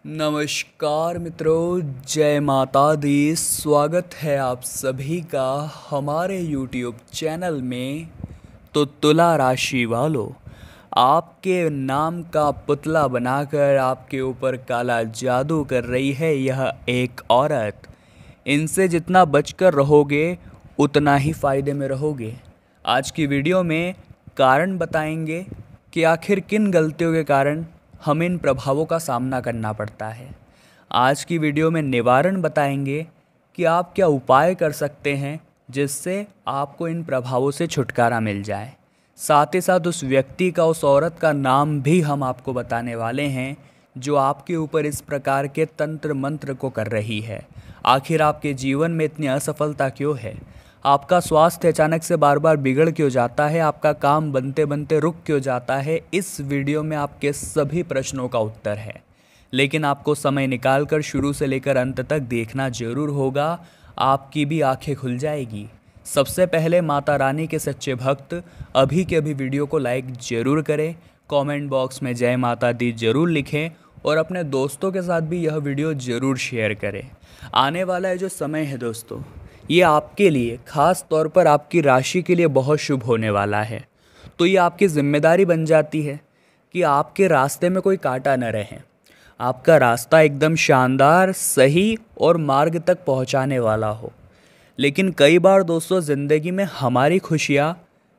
नमस्कार मित्रों, जय माता दी। स्वागत है आप सभी का हमारे यूट्यूब चैनल में। तो तुला राशि वालों, आपके नाम का पुतला बनाकर आपके ऊपर काला जादू कर रही है यह एक औरत। इनसे जितना बचकर रहोगे उतना ही फ़ायदे में रहोगे। आज की वीडियो में कारण बताएंगे कि आखिर किन गलतियों के कारण हमें इन प्रभावों का सामना करना पड़ता है। आज की वीडियो में निवारण बताएंगे कि आप क्या उपाय कर सकते हैं जिससे आपको इन प्रभावों से छुटकारा मिल जाए। साथ ही साथ उस व्यक्ति का, उस औरत का नाम भी हम आपको बताने वाले हैं जो आपके ऊपर इस प्रकार के तंत्र मंत्र को कर रही है। आखिर आपके जीवन में इतनी असफलता क्यों है? आपका स्वास्थ्य अचानक से बार बार बिगड़ क्यों जाता है? आपका काम बनते बनते रुक क्यों जाता है? इस वीडियो में आपके सभी प्रश्नों का उत्तर है, लेकिन आपको समय निकालकर शुरू से लेकर अंत तक देखना जरूर होगा। आपकी भी आंखें खुल जाएगी। सबसे पहले माता रानी के सच्चे भक्त अभी के अभी वीडियो को लाइक जरूर करें, कमेंट बॉक्स में जय माता दी जरूर लिखें और अपने दोस्तों के साथ भी यह वीडियो ज़रूर शेयर करें। आने वाला है जो समय है दोस्तों, ये आपके लिए, ख़ास तौर पर आपकी राशि के लिए बहुत शुभ होने वाला है। तो ये आपकी जिम्मेदारी बन जाती है कि आपके रास्ते में कोई कांटा न रहे। आपका रास्ता एकदम शानदार, सही और मार्ग तक पहुंचाने वाला हो। लेकिन कई बार दोस्तों ज़िंदगी में हमारी खुशियाँ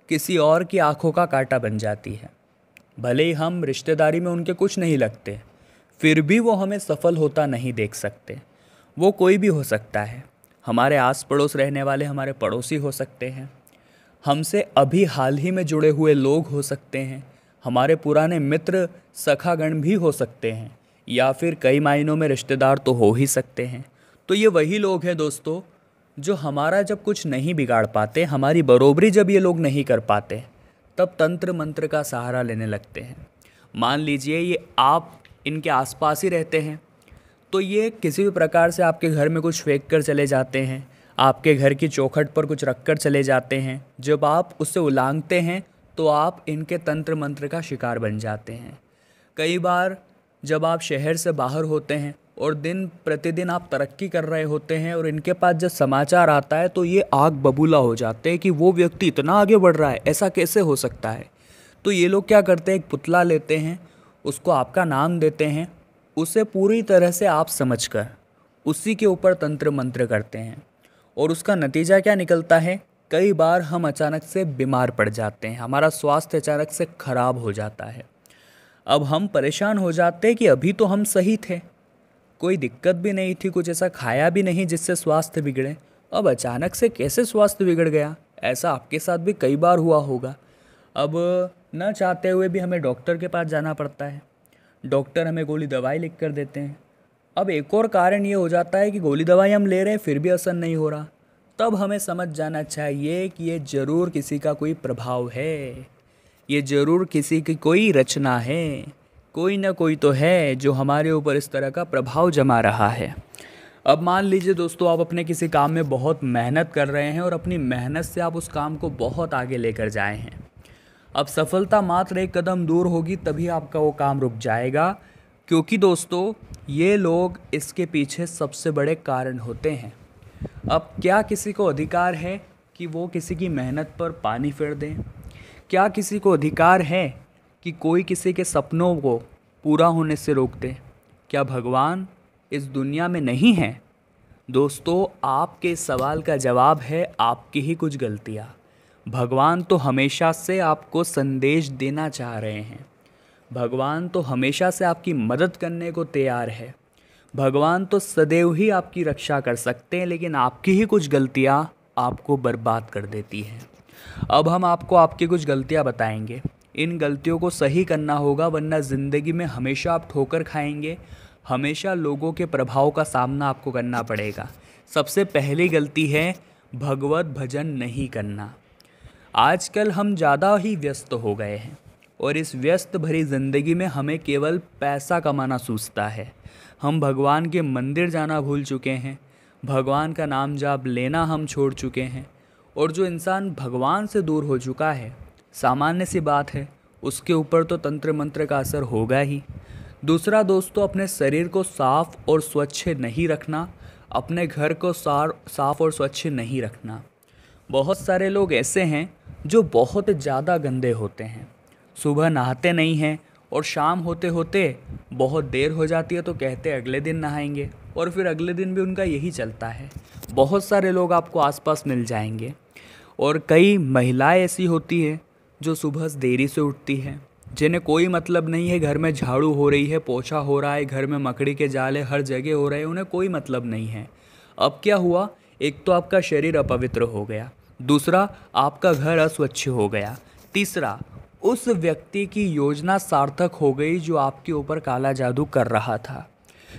किसी और की आंखों का कांटा बन जाती है। भले ही हम रिश्तेदारी में उनके कुछ नहीं लगते, फिर भी वो हमें सफल होता नहीं देख सकते। वो कोई भी हो सकता है। हमारे आस पड़ोस रहने वाले हमारे पड़ोसी हो सकते हैं, हमसे अभी हाल ही में जुड़े हुए लोग हो सकते हैं, हमारे पुराने मित्र सखागण भी हो सकते हैं, या फिर कई मायनों में रिश्तेदार तो हो ही सकते हैं। तो ये वही लोग हैं दोस्तों जो हमारा जब कुछ नहीं बिगाड़ पाते, हमारी बरोबरी जब ये लोग नहीं कर पाते, तब तंत्र मंत्र का सहारा लेने लगते हैं। मान लीजिए ये आप इनके आसपास ही रहते हैं, तो ये किसी भी प्रकार से आपके घर में कुछ फेंक कर चले जाते हैं, आपके घर की चौखट पर कुछ रख कर चले जाते हैं। जब आप उससे उलांघते हैं तो आप इनके तंत्र मंत्र का शिकार बन जाते हैं। कई बार जब आप शहर से बाहर होते हैं और दिन प्रतिदिन आप तरक्की कर रहे होते हैं और इनके पास जब समाचार आता है तो ये आग बबूला हो जाते हैं कि वो व्यक्ति इतना आगे बढ़ रहा है, ऐसा कैसे हो सकता है। तो ये लोग क्या करते हैं, एक पुतला लेते हैं, उसको आपका नाम देते हैं, उसे पूरी तरह से आप समझकर उसी के ऊपर तंत्र मंत्र करते हैं। और उसका नतीजा क्या निकलता है? कई बार हम अचानक से बीमार पड़ जाते हैं, हमारा स्वास्थ्य अचानक से खराब हो जाता है। अब हम परेशान हो जाते हैं कि अभी तो हम सही थे, कोई दिक्कत भी नहीं थी, कुछ ऐसा खाया भी नहीं जिससे स्वास्थ्य बिगड़े, अब अचानक से कैसे स्वास्थ्य बिगड़ गया? ऐसा आपके साथ भी कई बार हुआ होगा। अब न चाहते हुए भी हमें डॉक्टर के पास जाना पड़ता है, डॉक्टर हमें गोली दवाई लिख कर देते हैं। अब एक और कारण ये हो जाता है कि गोली दवाई हम ले रहे हैं फिर भी असर नहीं हो रहा। तब हमें समझ जाना चाहिए कि ये ज़रूर किसी का कोई प्रभाव है, ये ज़रूर किसी की कोई रचना है, कोई ना कोई तो है जो हमारे ऊपर इस तरह का प्रभाव जमा रहा है। अब मान लीजिए दोस्तों, आप अपने किसी काम में बहुत मेहनत कर रहे हैं और अपनी मेहनत से आप उस काम को बहुत आगे लेकर जाए हैं। अब सफलता मात्र एक कदम दूर होगी तभी आपका वो काम रुक जाएगा, क्योंकि दोस्तों ये लोग इसके पीछे सबसे बड़े कारण होते हैं। अब क्या किसी को अधिकार है कि वो किसी की मेहनत पर पानी फेर दें? क्या किसी को अधिकार है कि कोई किसी के सपनों को पूरा होने से रोक दे? क्या भगवान इस दुनिया में नहीं है? दोस्तों, आपके सवाल का जवाब है आपकी ही कुछ गलतियाँ। भगवान तो हमेशा से आपको संदेश देना चाह रहे हैं, भगवान तो हमेशा से आपकी मदद करने को तैयार है, भगवान तो सदैव ही आपकी रक्षा कर सकते हैं, लेकिन आपकी ही कुछ गलतियां आपको बर्बाद कर देती हैं। अब हम आपको आपकी कुछ गलतियां बताएंगे, इन गलतियों को सही करना होगा, वरना ज़िंदगी में हमेशा आप ठोकर खाएंगे, हमेशा लोगों के प्रभाव का सामना आपको करना पड़ेगा। सबसे पहली गलती है भगवत भजन नहीं करना। आजकल हम ज़्यादा ही व्यस्त हो गए हैं और इस व्यस्त भरी ज़िंदगी में हमें केवल पैसा कमाना सूझता है। हम भगवान के मंदिर जाना भूल चुके हैं, भगवान का नाम जाप लेना हम छोड़ चुके हैं। और जो इंसान भगवान से दूर हो चुका है, सामान्य सी बात है, उसके ऊपर तो तंत्र मंत्र का असर होगा ही। दूसरा दोस्तों, अपने शरीर को साफ और स्वच्छ नहीं रखना, अपने घर को साफ और स्वच्छ नहीं रखना। बहुत सारे लोग ऐसे हैं जो बहुत ज़्यादा गंदे होते हैं, सुबह नहाते नहीं हैं और शाम होते होते बहुत देर हो जाती है तो कहते हैं अगले दिन नहाएंगे, और फिर अगले दिन भी उनका यही चलता है। बहुत सारे लोग आपको आसपास मिल जाएंगे। और कई महिलाएं ऐसी होती हैं जो सुबह देरी से उठती हैं, जिन्हें कोई मतलब नहीं है घर में झाड़ू हो रही है, पोछा हो रहा है, घर में मकड़ी के जाले हर जगह हो रहे हैं, उन्हें कोई मतलब नहीं है। अब क्या हुआ, एक तो आपका शरीर अपवित्र हो गया, दूसरा आपका घर अस्वच्छ हो गया, तीसरा उस व्यक्ति की योजना सार्थक हो गई जो आपके ऊपर काला जादू कर रहा था।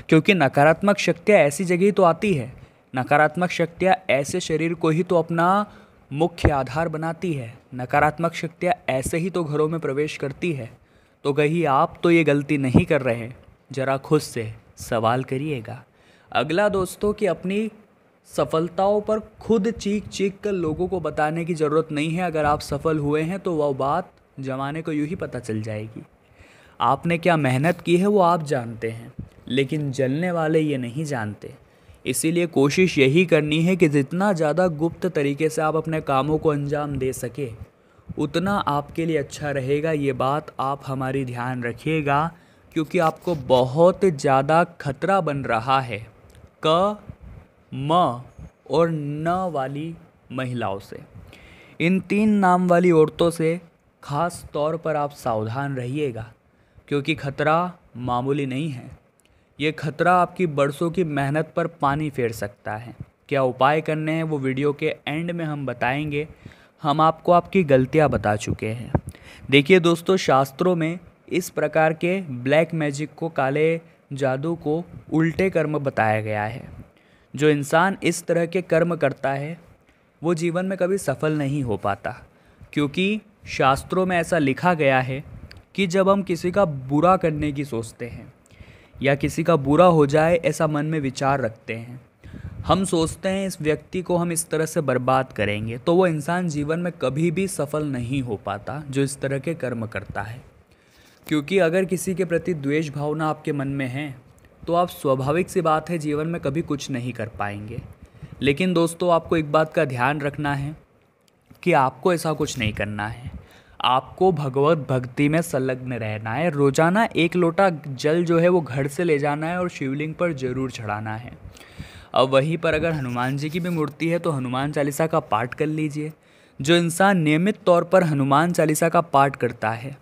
क्योंकि नकारात्मक शक्तियाँ ऐसी जगह ही तो आती है, नकारात्मक शक्तियाँ ऐसे शरीर को ही तो अपना मुख्य आधार बनाती है, नकारात्मक शक्तियाँ ऐसे ही तो घरों में प्रवेश करती है। तो कहीं आप तो ये गलती नहीं कर रहे, ज़रा खुद से सवाल करिएगा। अगला दोस्तों, कि अपनी सफलताओं पर खुद चीख चीख कर लोगों को बताने की ज़रूरत नहीं है। अगर आप सफल हुए हैं तो वह बात ज़माने को यूँ ही पता चल जाएगी। आपने क्या मेहनत की है वो आप जानते हैं, लेकिन जलने वाले ये नहीं जानते। इसीलिए कोशिश यही करनी है कि जितना ज़्यादा गुप्त तरीके से आप अपने कामों को अंजाम दे सके उतना आपके लिए अच्छा रहेगा। ये बात आप हमारी ध्यान रखिएगा, क्योंकि आपको बहुत ज़्यादा खतरा बन रहा है क, म और न वाली महिलाओं से। इन 3 नाम वाली औरतों से ख़ास तौर पर आप सावधान रहिएगा, क्योंकि खतरा मामूली नहीं है। ये खतरा आपकी बरसों की मेहनत पर पानी फेर सकता है। क्या उपाय करने हैं वो वीडियो के एंड में हम बताएंगे। हम आपको आपकी गलतियां बता चुके हैं। देखिए दोस्तों, शास्त्रों में इस प्रकार के ब्लैक मैजिक को, काले जादू को उल्टे कर्म बताया गया है। जो इंसान इस तरह के कर्म करता है वो जीवन में कभी सफल नहीं हो पाता, क्योंकि शास्त्रों में ऐसा लिखा गया है कि जब हम किसी का बुरा करने की सोचते हैं या किसी का बुरा हो जाए ऐसा मन में विचार रखते हैं, हम सोचते हैं इस व्यक्ति को हम इस तरह से बर्बाद करेंगे, तो वो इंसान जीवन में कभी भी सफल नहीं हो पाता जो इस तरह के कर्म करता है। क्योंकि अगर किसी के प्रति द्वेष भावना आपके मन में है तो आप, स्वाभाविक सी बात है, जीवन में कभी कुछ नहीं कर पाएंगे। लेकिन दोस्तों, आपको एक बात का ध्यान रखना है कि आपको ऐसा कुछ नहीं करना है। आपको भगवत भक्ति में संलग्न रहना है। रोजाना 1 लोटा जल जो है वो घर से ले जाना है और शिवलिंग पर जरूर चढ़ाना है। अब वहीं पर अगर हनुमान जी की भी मूर्ति है तो हनुमान चालीसा का पाठ कर लीजिए। जो इंसान नियमित तौर पर हनुमान चालीसा का पाठ करता है,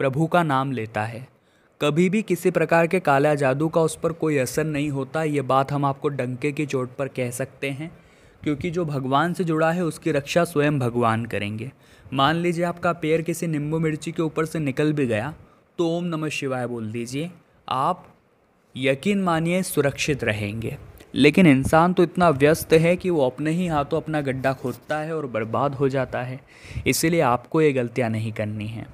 प्रभु का नाम लेता है, कभी भी किसी प्रकार के काला जादू का उस पर कोई असर नहीं होता। ये बात हम आपको डंके की चोट पर कह सकते हैं, क्योंकि जो भगवान से जुड़ा है उसकी रक्षा स्वयं भगवान करेंगे। मान लीजिए आपका पैर किसी नींबू मिर्ची के ऊपर से निकल भी गया तो ओम नमः शिवाय बोल दीजिए, आप यकीन मानिए सुरक्षित रहेंगे। लेकिन इंसान तो इतना व्यस्त है कि वो अपने ही हाथों अपना गड्ढा खोदता है और बर्बाद हो जाता है। इसीलिए आपको ये गलतियाँ नहीं करनी हैं।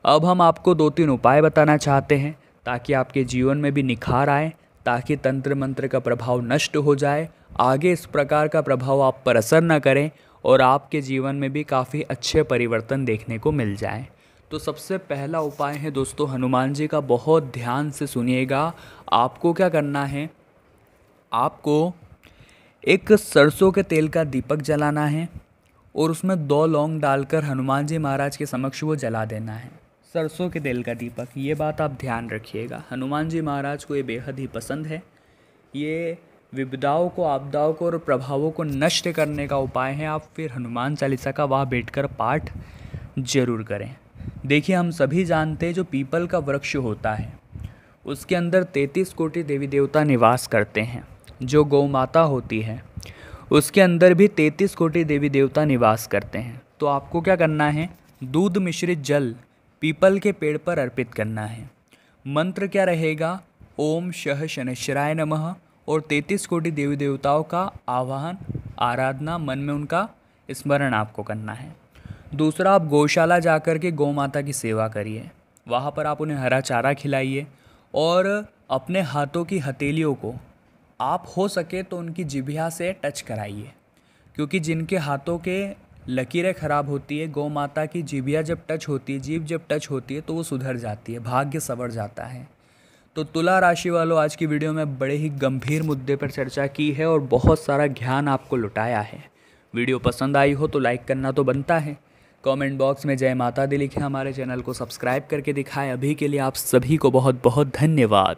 अब हम आपको 2-3 उपाय बताना चाहते हैं ताकि आपके जीवन में भी निखार आए, ताकि तंत्र मंत्र का प्रभाव नष्ट हो जाए, आगे इस प्रकार का प्रभाव आप पर असर न करें और आपके जीवन में भी काफ़ी अच्छे परिवर्तन देखने को मिल जाए। तो सबसे पहला उपाय है दोस्तों, हनुमान जी का बहुत ध्यान से सुनिएगा। आपको क्या करना है, आपको एक सरसों के तेल का दीपक जलाना है और उसमें 2 लौंग डालकर हनुमान जी महाराज के समक्ष वो जला देना है। सरसों के तेल का दीपक, ये बात आप ध्यान रखिएगा। हनुमान जी महाराज को ये बेहद ही पसंद है। ये विपदाओं को, आपदाओं को और प्रभावों को नष्ट करने का उपाय है। आप फिर हनुमान चालीसा का वहाँ बैठकर पाठ जरूर करें। देखिए, हम सभी जानते हैं जो पीपल का वृक्ष होता है उसके अंदर 33 कोटि देवी देवता निवास करते हैं। जो गौ माता होती है उसके अंदर भी 33 कोटि देवी देवता निवास करते हैं। तो आपको क्या करना है, दूध मिश्रित जल पीपल के पेड़ पर अर्पित करना है। मंत्र क्या रहेगा, ओम शः शनैश्चराय नमः, और 33 कोटि देवी देवताओं का आवाहन, आराधना, मन में उनका स्मरण आपको करना है। दूसरा, आप गौशाला जाकर के गौ माता की सेवा करिए। वहाँ पर आप उन्हें हरा चारा खिलाइए और अपने हाथों की हथेलियों को आप हो सके तो उनकी जिह्वा से टच कराइए, क्योंकि जिनके हाथों के लकीरें ख़राब होती है, गौ माता की जिह्वा जब टच होती है, जीभ जब टच होती है तो वो सुधर जाती है, भाग्य संवर जाता है। तो तुला राशि वालों, आज की वीडियो में बड़े ही गंभीर मुद्दे पर चर्चा की है और बहुत सारा ज्ञान आपको लुटाया है। वीडियो पसंद आई हो तो लाइक करना तो बनता है। कमेंट बॉक्स में जय माता दी लिखें, हमारे चैनल को सब्सक्राइब करके दिखाएं। अभी के लिए आप सभी को बहुत बहुत धन्यवाद।